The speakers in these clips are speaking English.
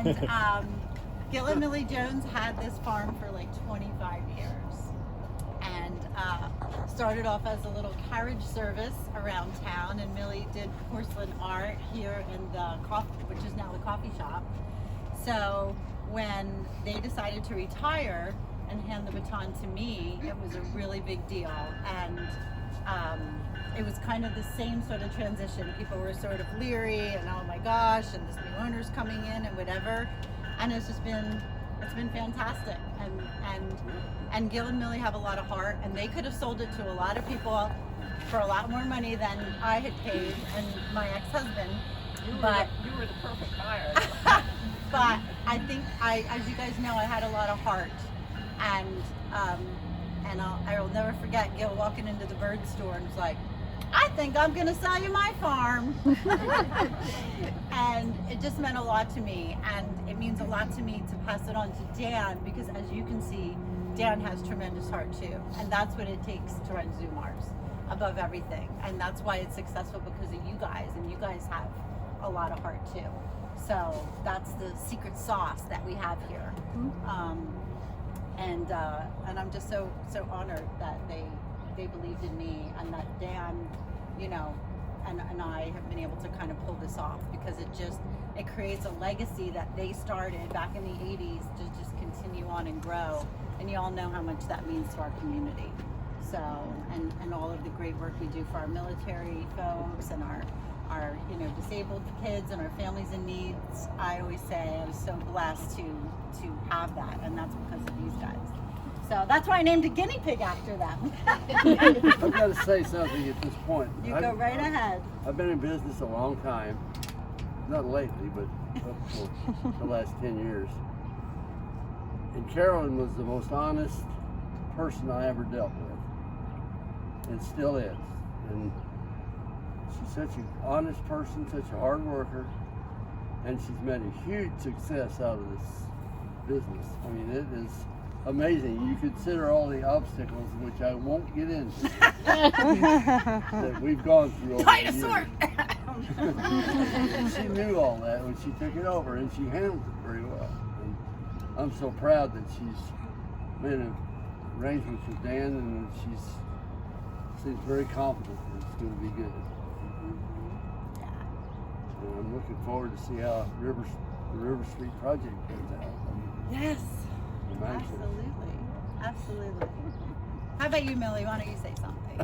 And Gil and Millie Jones had this farm for like 25 years. And started off as a little carriage service around town, and Millie did porcelain art here in the which is now the coffee shop. So when they decided to retire and hand the baton to me, it was a really big deal. And it was kind of the same sort of transition. People were sort of leery and oh my gosh, and this new owner's coming in and whatever. And it's been fantastic. And Gil and Millie have a lot of heart, and they could have sold it to a lot of people for a lot more money than I had paid and my ex-husband. You were the perfect buyer. But I think as you guys know, I had a lot of heart, and I'll never forget Gil walking into the bird store and was like, I think I'm going to sell you my farm. And it just meant a lot to me, and it means a lot to me to pass it on to Dan, because as you can see, Dan has tremendous heart too, and that's what it takes to run Zoomars above everything, and that's why it's successful, because of you guys, and you guys have a lot of heart too. So that's the secret sauce that we have here. And I'm just so honored that they believed in me, and that Dan, you know, and I have been able to kind of pull this off, because it creates a legacy that they started back in the 80s to just continue on and grow. And you all know how much that means to our community. So, and all of the great work we do for our military folks and our disabled kids and our families in needs. I always say I was so blessed to have that, and that's because of these guys. So that's why I named a guinea pig after them. I've got to say something at this point. You go right ahead. I've been in business a long time, not lately, but for the last 10 years. And Carolyn was the most honest person I ever dealt with, and still is. And she's such an honest person, such a hard worker, and she's made a huge success out of this business. I mean, it is amazing. You consider all the obstacles, which I won't get into, that we've gone through over Dinosaur! the years. She knew all that when she took it over, and she handled it very well. And I'm so proud that she's made arrangements with Dan, and she seems very confident that it's going to be good. And I'm looking forward to see how the River Street project comes out. Yes. Absolutely. Absolutely. How about you, Millie? Why don't you say something?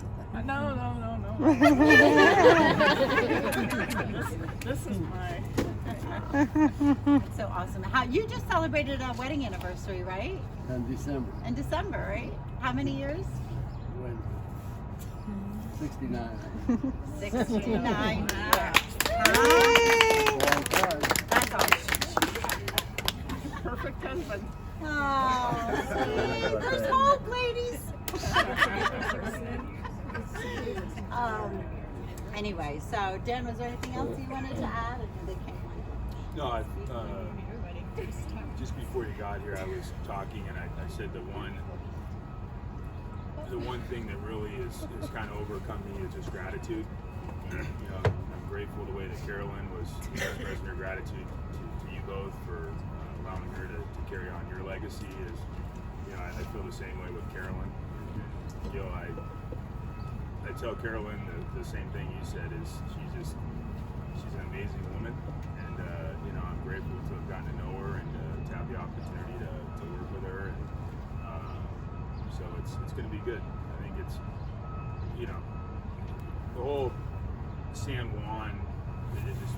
No. This is my. That's so awesome. How you just celebrated a wedding anniversary, right? In December. In December, right? How many years? Wait a minute. 69. 69 years. Long time. That's awesome. Perfect husband. Oh, there's hope, ladies. Anyway, so Dan, was there anything else you wanted to add? No, just before you got here, I was talking, and I said the one thing that really is kind of overcome me is just gratitude. You know, I'm grateful the way that Carolyn was expressing her gratitude to you both for allowing her to carry on your legacy. Is, you know, I feel the same way with Carolyn. You know, I tell Carolyn the same thing you said, is she's an amazing woman, and you know, I'm grateful to have gotten to know her and to have the opportunity to work with her, and so it's going to be good. I think it's, you know, the whole San Juan is just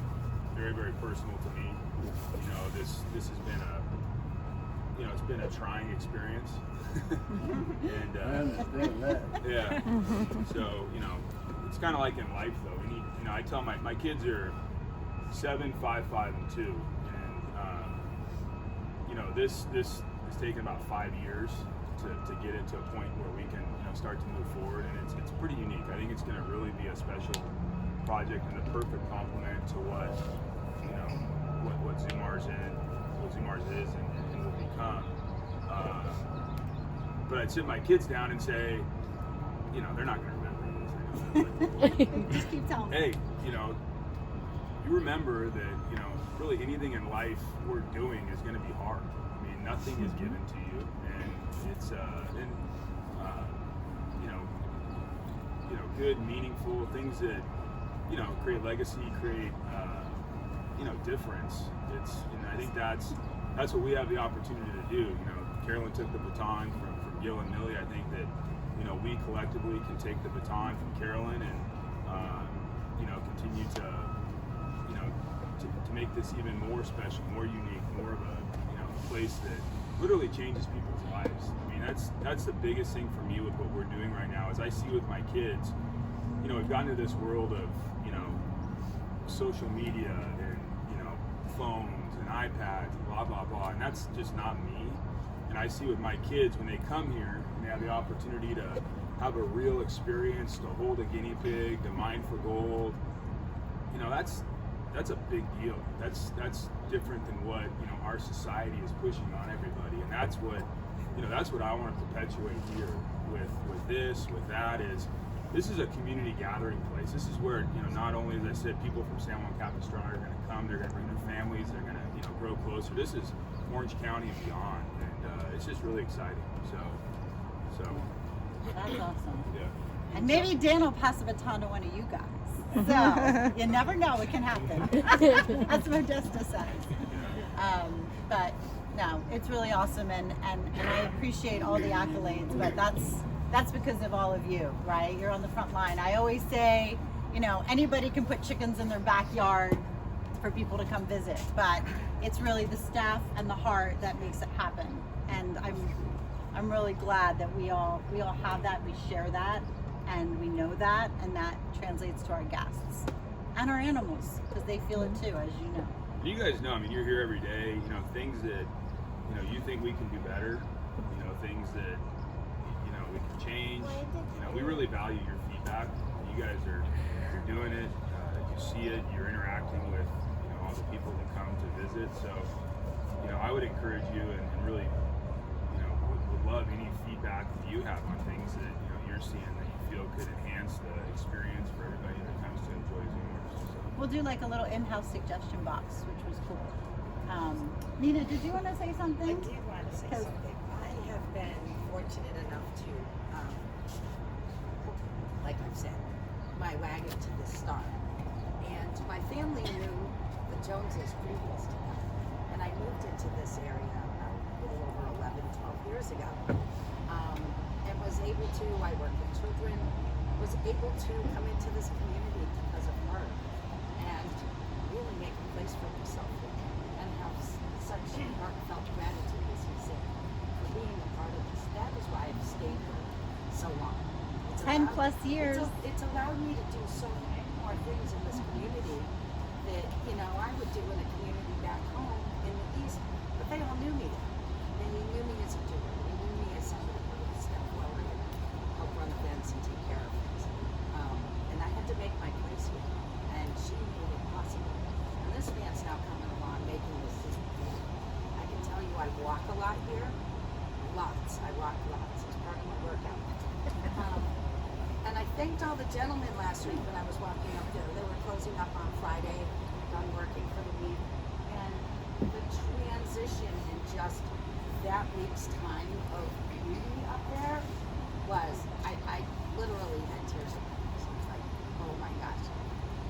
very, very personal to me. You know, this has been it's been a trying experience. And I understand that. yeah. So, you know, it's kind of like in life though. You know, I tell my kids are 7, 5, 5, and 2, and you know, this has taken about 5 years to get it to a point where we can, you know, start to move forward, and it's pretty unique. I think it's going to really be a special project and the perfect complement to what, you know, what Zoomars is and will become. But I'd sit my kids down and say, they're not going to remember this. Just keep telling them. Hey, you remember that, you know, really anything in life we're doing is going to be hard. I mean, nothing is given to you, and it's you know, good, meaningful things that, you know, create legacy, create you know, difference. And I think that's what we have the opportunity to do. You know, Carolyn took the baton from Gil and Millie. I think that, you know, we collectively can take the baton from Carolyn and you know, continue to, you know, to make this even more special, more unique, more of a, you know, a place that literally changes people's lives. I mean, that's the biggest thing for me with what we're doing right now. Is I see with my kids, you know, we've gotten to this world of, you know, social media and, you know, phones and iPads and blah blah blah, and that's just not me. And I see with my kids, when they come here and they have the opportunity to have a real experience, to hold a guinea pig, to mine for gold, you know, that's a big deal. That's different than what, you know, our society is pushing on everybody, and that's what, you know, that's what I want to perpetuate here with this, with that. Is this is a community gathering place. This is where, you know, not only, as I said, people from San Juan Capistrano are going to come, they're going to bring their families, they're going to, you know, grow closer. This is Orange County and beyond, and it's just really exciting. So That's awesome. yeah. And maybe Dan will pass the baton to one of you guys. So you never know what can happen. That's what Modesta says. But no, it's really awesome, and I appreciate all the accolades. But that's because of all of you, right? You're on the front line. I always say, you know, anybody can put chickens in their backyard for people to come visit, but it's really the staff and the heart that makes it happen. And I'm really glad that we all have that, we share that, and we know that, and that translates to our guests and our animals, because they feel it too, as you know. You guys know, I mean, you're here every day, you know, things that, you know, you think we can do better, you know, things that, you know, we can change. You know, we really value your feedback. You guys you're doing it, you see it, you're interacting with, you know, all the people that come to visit. So, you know, I would encourage you and really, you know, would love any feedback that you have on things that, you know, you're seeing that you feel could enhance the experience for everybody that comes to enjoy Zoomers. So. We'll do like a little in-house suggestion box, which was cool. Nina, did you want to say something? I did want to say something. I have been fortunate enough to, like I've said, my wagon to this star. And my family knew the Joneses previous to that. And I moved into this area a little over 11, 12 years ago. And was able to, I work with children, was able to come into this community because of her and really make a place for myself and have such heartfelt gratitude, as you said, for being a part of this. That is why I've stayed here so long. 10 plus years. It's allowed me to do so many more things in this community that, you know, I would do in a community back home in the East, but they all knew me there. And they knew me as a doer. They knew me as somebody who would step forward and help run events and take care of things. And I had to make my place here. And she made it possible. And this man's now coming along making this. I can tell you I walk a lot here. Lots. I walk lots. It's part of my workout. And I thanked all the gentlemen last week when I was walking up there. They were closing up on Friday, done working for the week. And the transition in just that week's time of beauty up there was, I literally had tears in my eyes. It's like, oh my gosh,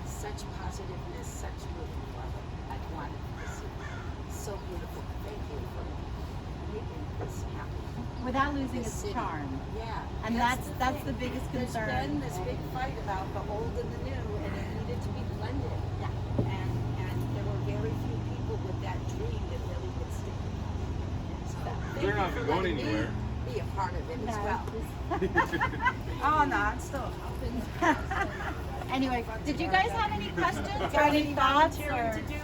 such positiveness, such moving forward. I wanted to see. So beautiful. Thank you for making this happen. Without losing This its city. charm. Yeah. And that's thing. the biggest There's concern. been this big fight about the old and the new, and it needed to be blended. Yeah. And there were very few people with that dream that really would stick with it. So thank They're not you for going letting me anywhere. be a part of it as No, well. Oh no, I'm still helping. Anyway, did you guys have any questions or Got any any thoughts? volunteering Or? to do